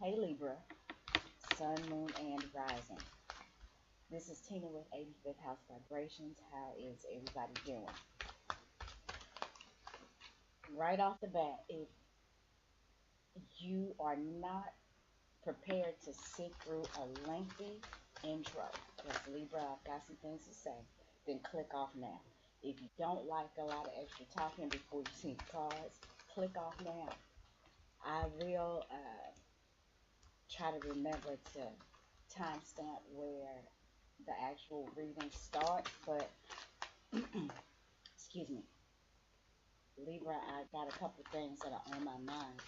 Hey Libra, Sun, Moon, and Rising. This is Tina with 85th House Vibrations. How is everybody doing? Right off the bat, if you are not prepared to sit through a lengthy intro, yes, Libra, I've got some things to say, then click off now. If you don't like a lot of extra talking before you see the cards, click off now. I will try to remember to timestamp where the actual reading starts, but excuse me, Libra, I got a couple things that are on my mind.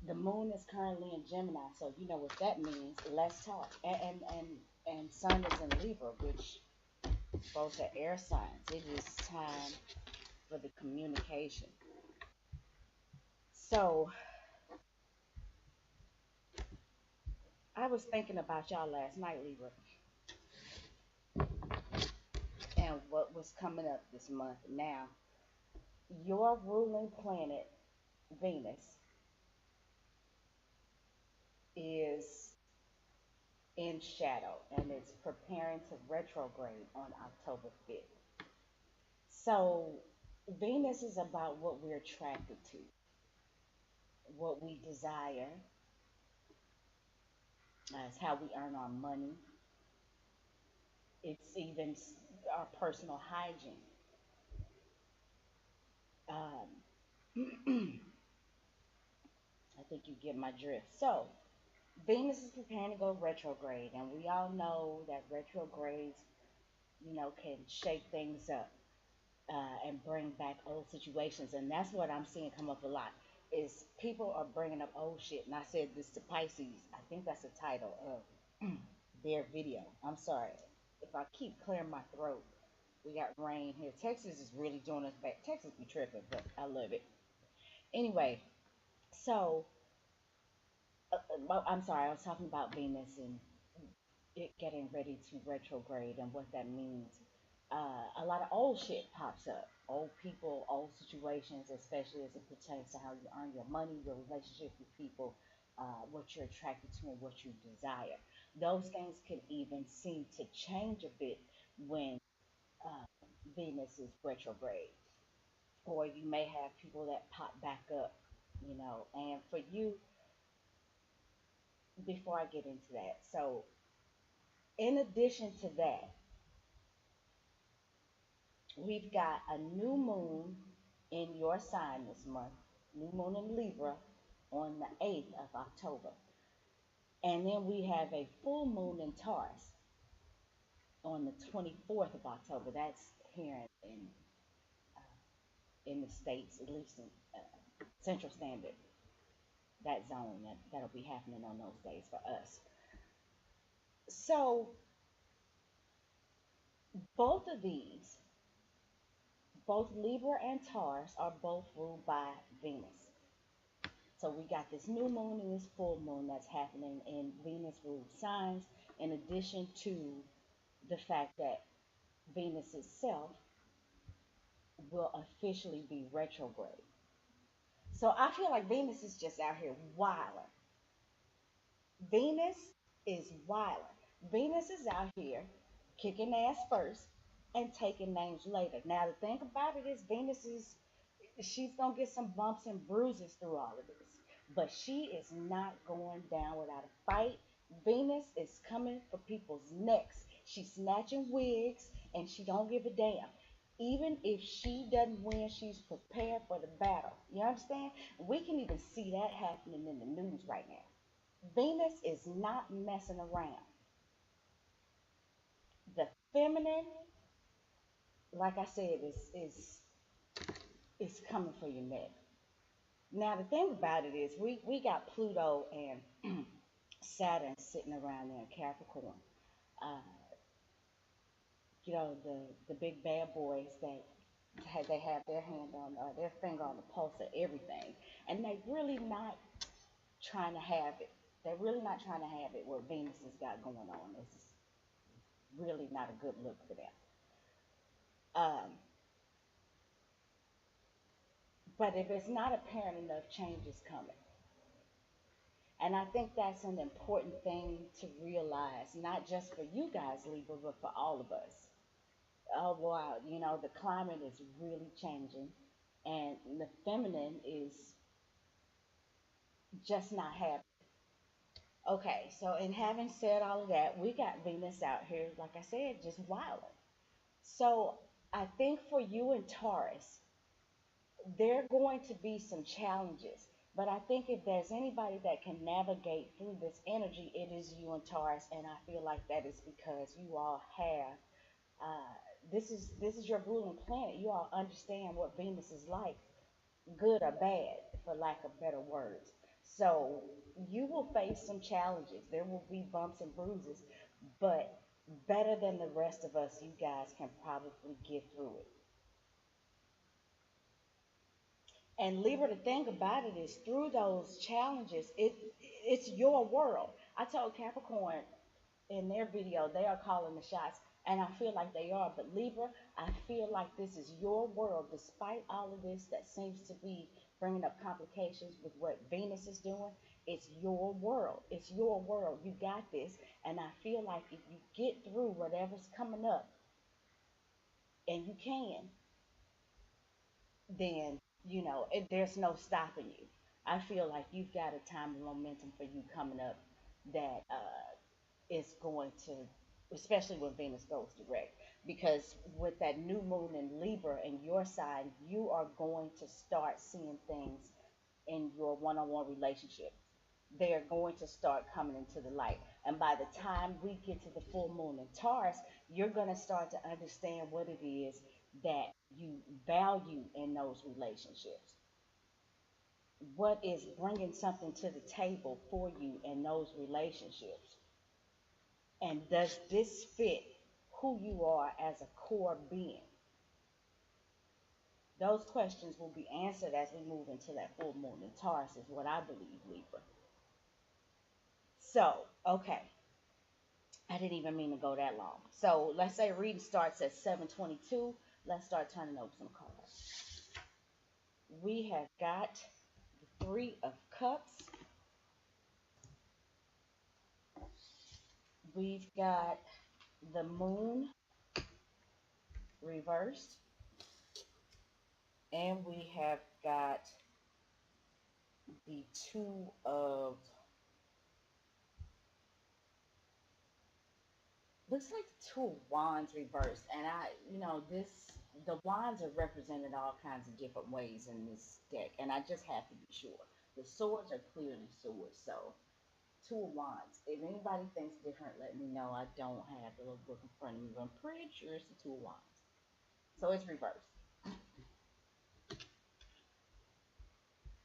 The moon is currently in Gemini, so you know what that means. Let's talk. And Sun is in Libra, which both are air signs. It is time for the communication. So I was thinking about y'all last night, Libra, and what was coming up this month. Now, your ruling planet, Venus, is in shadow and it's preparing to retrograde on October 5th. So, Venus is about what we're attracted to, what we desire, it's how we earn our money, it's even our personal hygiene. Um, I think you get my drift. So, Venus is preparing to go retrograde, and we all know that retrogrades, can shake things up and bring back old situations. And that's what I'm seeing come up a lot is people are bringing up old shit. And I said this to Pisces. I think that's the title of their video. I'm sorry if I keep clearing my throat. We got rain here. Texas is really doing us back. Texas be tripping, but I love it. Anyway, so I'm sorry. I was talking about Venus and it getting ready to retrograde and what that means. A lot of old shit pops up. Old people, old situations, especially as it pertains to how you earn your money, your relationship with people, what you're attracted to, and what you desire. Those things can even seem to change a bit when uh, Venus is retrograde. Or you may have people that pop back up. And for you, before I get into that, so in addition to that, we've got a new moon in your sign this month, new moon in Libra on the 8th of October. And then we have a full moon in Taurus on the 24th of October. That's here in the States, at least in Central Standard, that zone. That'll be happening on those days for us. So, both of these, both Libra and Taurus, are both ruled by Venus. So we got this new moon and this full moon that's happening in Venus ruled signs, in addition to the fact that Venus itself will officially be retrograde. So I feel like Venus is just out here wilding. Venus is wilding. Venus is out here kicking ass first and taking names later. Now the thing about it is Venus is she's gonna get some bumps and bruises through all of this. But she is not going down without a fight. Venus is coming for people's necks. She's snatching wigs and she don't give a damn. Even if she doesn't win, she's prepared for the battle. You understand? We can even see that happening in the news right now. Venus is not messing around. The feminine, like I said, is coming for your neck. Now the thing about it is we got Pluto and Saturn sitting around there in Capricorn. Uh, the big bad boys that they have their hand on their finger on the pulse of everything, and they really not trying to have it. They're really not trying to have it what Venus has got going on. It's really not a good look for them. Um, but if it's not apparent enough, change is coming. And I think that's an important thing to realize, not just for you guys, Libra, but for all of us. Oh, wow, the climate is really changing, and the feminine is just not happy. Okay, so in having said all of that, we got Venus out here, like I said, just wilding. So I think for you and Taurus, there are going to be some challenges. But I think if there's anybody that can navigate through this energy, it is you and Taurus, and I feel like that is because you all have this is your ruling planet. You all understand what Venus is like, good or bad, for lack of better words. So you will face some challenges. There will be bumps and bruises, but better than the rest of us, you guys can probably get through it. And Libra, the thing about it is, through those challenges, it's your world. I told Capricorn in their video they are calling the shots, and I feel like they are. But Libra, I feel like this is your world, despite all of this that seems to be bringing up complications with what Venus is doing. It's your world. It's your world. You got this, and I feel like if you get through whatever's coming up, and you can, then there's no stopping you. I feel like you've got a time of momentum for you coming up that is going to, especially when Venus goes direct, because with that new moon in Libra in your side, you are going to start seeing things in your one-on-one relationship. They are going to start coming into the light. And by the time we get to the full moon in Taurus, you're going to start to understand what it is that you value in those relationships. What is bringing something to the table for you in those relationships? And does this fit who you are as a core being? Those questions will be answered as we move into that full moon in Taurus, is what I believe, Libra. So, okay, I didn't even mean to go that long. So let's say reading starts at 7:22. Let's start turning over some cards. We have got the Three of Cups. We've got the Moon reversed. And we have got the Two of, looks like the Two of Wands reversed. And the wands are represented all kinds of different ways in this deck. And I just have to be sure. The swords are clearly swords. So, Two of Wands. If anybody thinks different, let me know. I don't have the little book in front of me, but I'm pretty sure it's the Two of Wands. So it's reversed.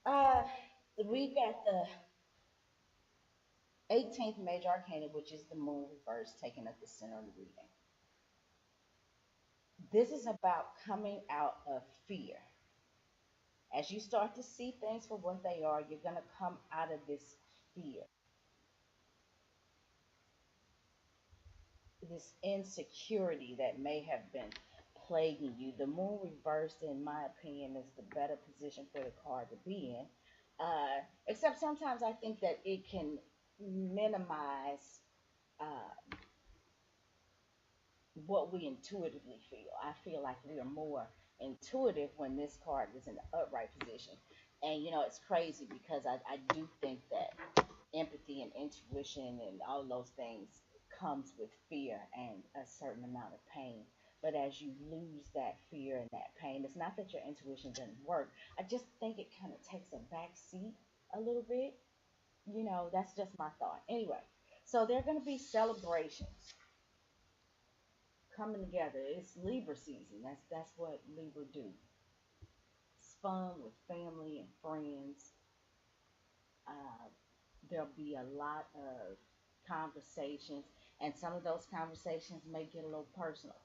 Uh, we got the 18th major arcana, which is the moon reverse, taking up the center of the reading. This is about coming out of fear. As you start to see things for what they are, you're going to come out of this fear, this insecurity that may have been plaguing you. The moon reversed, in my opinion, is the better position for the card to be in. Except sometimes I think that it can minimize what we intuitively feel. I feel like we are more intuitive when this card is in the upright position. And it's crazy because I do think that empathy and intuition and all those things comes with fear and a certain amount of pain. But as you lose that fear and that pain, it's not that your intuition doesn't work. I just think it kind of takes a back seat a little bit. That's just my thought. Anyway, so there are going to be celebrations coming together. It's Libra season. That's what Libra do. It's fun with family and friends. Uh, there'll be a lot of conversations, and some of those conversations may get a little personal.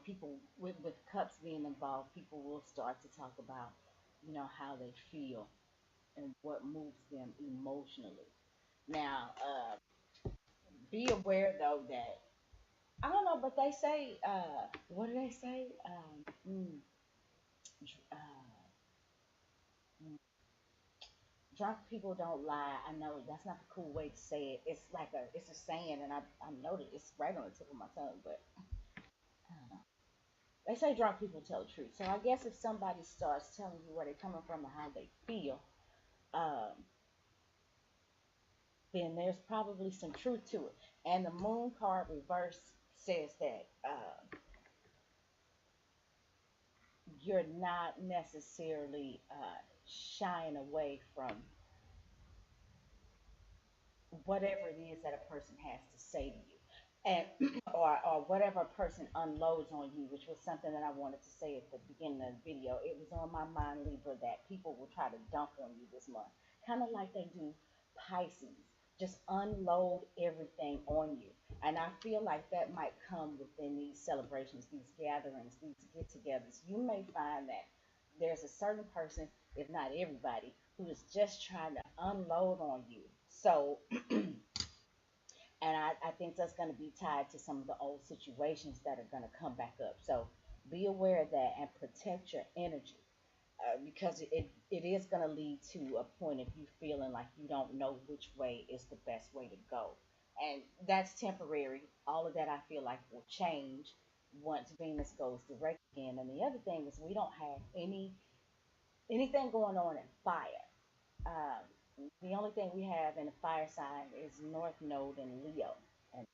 People with cups being involved, people will start to talk about, how they feel and what moves them emotionally. Now, be aware though that I don't know, but they say, what do they say? Uh, drunk people don't lie. I know that's not the cool way to say it. It's like it's a saying, and I know that it's right on the tip of my tongue, but I don't know. They say drunk people tell the truth. So I guess if somebody starts telling you where they're coming from and how they feel, um, then there's probably some truth to it. And the moon card reverse says that you're not necessarily shying away from whatever it is that a person has to say to you. And or whatever a person unloads on you, which was something that I wanted to say at the beginning of the video. It was on my mind, Libra, that people will try to dump on you this month, kind of like they do Pisces, just unload everything on you. And I feel like that might come within these celebrations, these gatherings, these get-togethers. You may find that there's a certain person, if not everybody, who is just trying to unload on you. So and I think that's going to be tied to some of the old situations that are going to come back up. So be aware of that and protect your energy because it is going to lead to a point of you feeling like you don't know which way is the best way to go. And that's temporary. All of that I feel like will change once Venus goes direct again. And the other thing is we don't have anything going on in fire. The only thing we have in the fire sign is North Node and Leo, and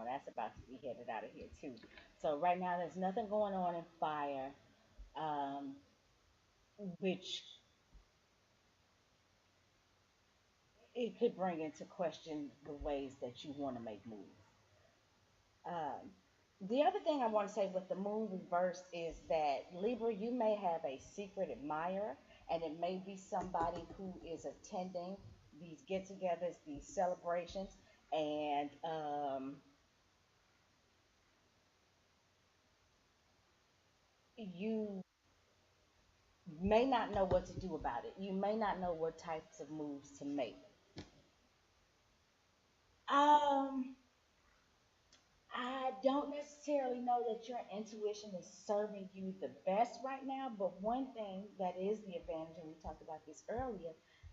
that's about to be headed out of here too. So right now there's nothing going on in fire, um, which it could bring into question the ways that you want to make moves. Um, the other thing I want to say with the moon reverse is that Libra, you may have a secret admirer, and it may be somebody who is attending these get-togethers, these celebrations, and you may not know what to do about it. You may not know what types of moves to make. Um, I don't necessarily know that your intuition is serving you the best right now, but one thing that is the advantage, and we talked about this earlier,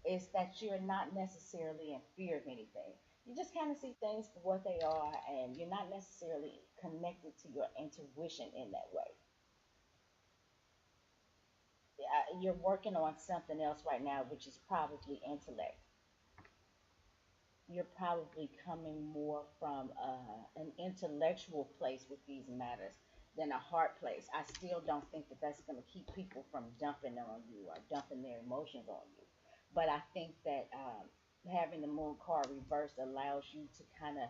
is that you're not necessarily in fear of anything. You just kind of see things for what they are, and you're not necessarily connected to your intuition in that way. You're working on something else right now, which is probably intellect. You're probably coming more from an intellectual place with these matters than a heart place. I still don't think that that's going to keep people from dumping on you or dumping their emotions on you. But I think that having the moon card reversed allows you to kind of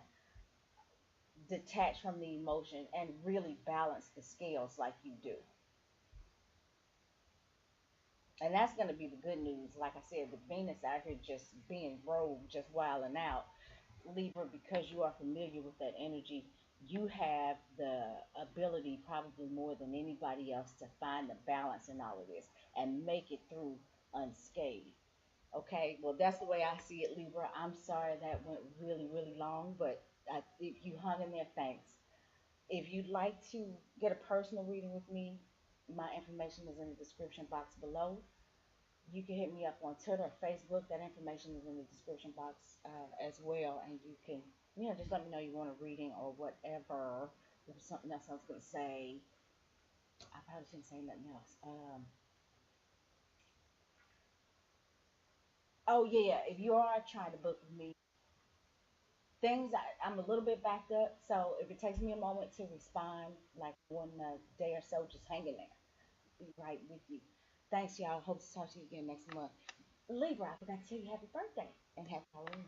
detach from the emotion and really balance the scales like you do. And that's going to be the good news. Like I said, with Venus out here just being rogue, just wilding out, Libra, because you are familiar with that energy, you have the ability, probably more than anybody else, to find the balance in all of this and make it through unscathed. Okay, well, that's the way I see it, Libra. I'm sorry that went really, really long, but if you hung in there, thanks. If you'd like to get a personal reading with me, my information is in the description box below. You can hit me up on Twitter or Facebook. That information is in the description box as well. And you can, just let me know you want a reading or whatever. There was something else I was going to say. I probably shouldn't say nothing else. Oh, yeah. If you are trying to book with me, I'm a little bit backed up. So if it takes me a moment to respond, like 1 day or so, just hang in there. Be right with you. Thanks, y'all. Hope to talk to you again next month. Libra, I forgot to tell you happy birthday and happy Halloween.